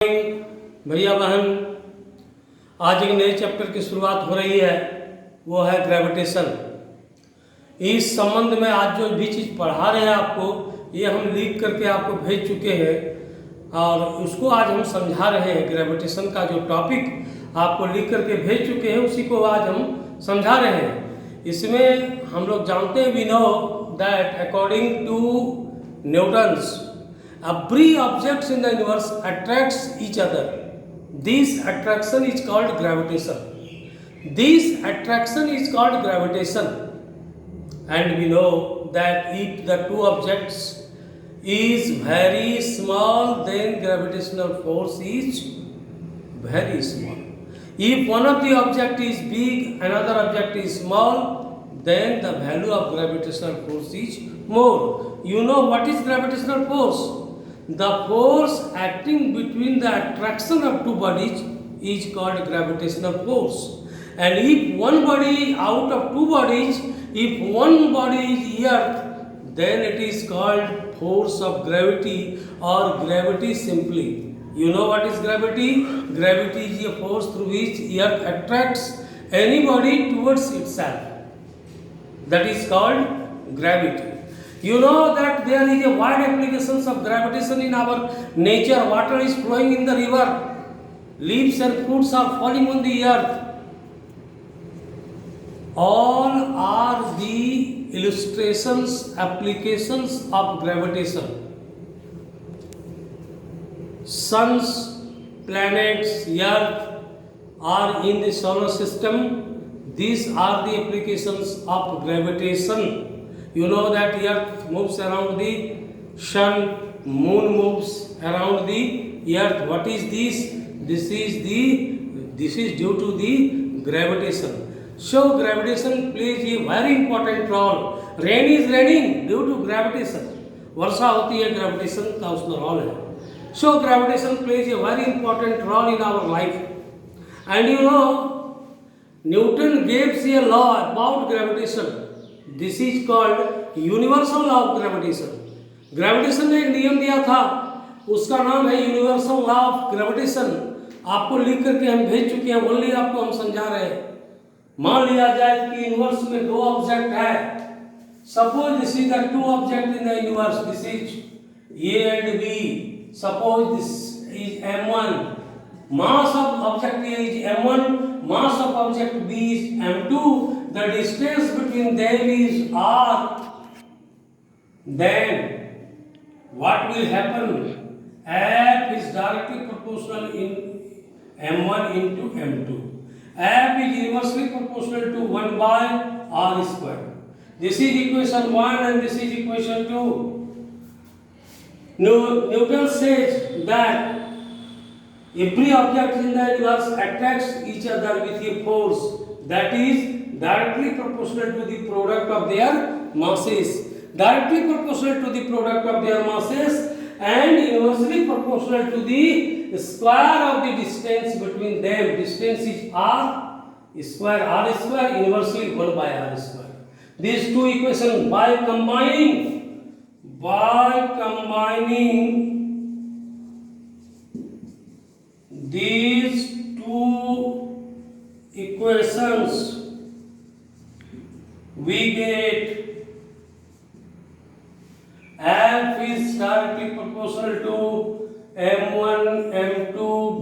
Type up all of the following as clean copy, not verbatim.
भैया बहन, आज एक नए चैप्टर की शुरुआत हो रही है, वो है ग्रेविटेशन। इस संबंध में आज जो भी चीज़ पढ़ा रहे हैं आपको, ये हम लिख करके आपको भेज चुके हैं और उसको आज हम समझा रहे हैं। ग्रेविटेशन का जो टॉपिक आपको लिख करके भेज चुके हैं, उसी को आज हम समझा रहे हैं। इसमें हम लोग जानते हैं, we know that according to Newton's every object in the universe attracts each other. This attraction is called gravitation. This attraction is called gravitation. And we know that if the two objects is very small, then gravitational force is very small. If one of the object is big, another object is small, then the value of gravitational force is more. You know what is gravitational force? The force acting between the attraction of two bodies is called gravitational force. And if one body out of two bodies, if one body is earth, then it is called force of gravity or gravity simply. You know what is gravity? Gravity is a force through which earth attracts any body towards itself. That is called gravity. You know that there is a wide applications of gravitation in our nature. Water is flowing in the river. Leaves and fruits are falling on the earth. All are the illustrations, applications of gravitation. Suns, planets, earth are in the solar system. These are the applications of gravitation. You know that earth moves around the sun, moon moves around the earth. What is this? This is due to the gravitation. So gravitation plays a very important role. Rain is raining due to gravitation. वर्षा होती है, gravitation का उसमें role है. So gravitation plays a very important role in our life. And you know, Newton gave a law about gravitation. This is called universal law of gravitation. Gravitation ने एक नियम दिया था, उसका नाम है यूनिवर्सल लॉ ऑफ ग्रेविटेशन. आपको लिख करके हम भेज चुके हैं, ओनली आपको हम समझा रहे हैं. मान लिया जाए कि यूनिवर्स में दो ऑब्जेक्ट है. Suppose this is the two object in the universe. This is A and B. Suppose this is m1. mass of object A is m1, mass of object B is m2. The distance between them is r. Then what will happen? F is directly proportional in m1 into m2. F is inversely proportional to 1 by r square. This is equation 1 and this is equation 2. Newton says that every object in the universe attracts each other with a force that is directly proportional to the product of their masses. Directly proportional to the product of their masses and inversely proportional to the square of the distance between them. Distance is r square, inversely 1 by r square. These two equations by combining these two equations we get F is directly proportional to m1 m2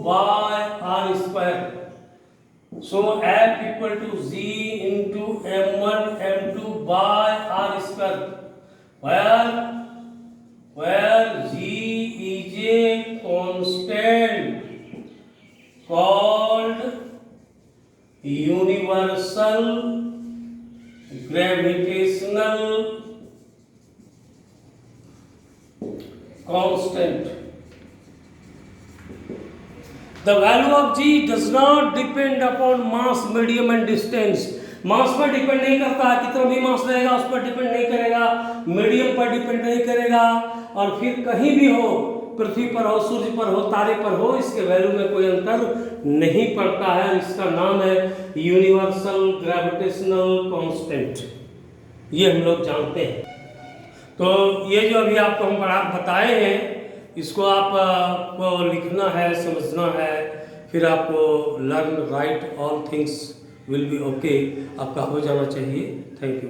by r square. So F equal to z into m1 m2 by r square, where z is a constant called universal gravitational constant. The value of g does not depend upon mass, medium and distance. मास पर depend नहीं करता, कितना भी मास रहेगा उस पर depend नहीं करेगा, मीडियम पर डिपेंड नहीं करेगा, और फिर कहीं भी हो, पृथ्वी पर हो, सूर्य पर हो, तारे पर हो, इसके वैल्यू में कोई अंतर नहीं पड़ता है. इसका नाम है यूनिवर्सल ग्रेविटेशनल कांस्टेंट. ये हम लोग जानते हैं. तो ये जो अभी आपको हम बताए हैं, इसको आपको लिखना है, समझना है, फिर आपको learn right all things will be okay आपका हो जाना चाहिए। Thank you.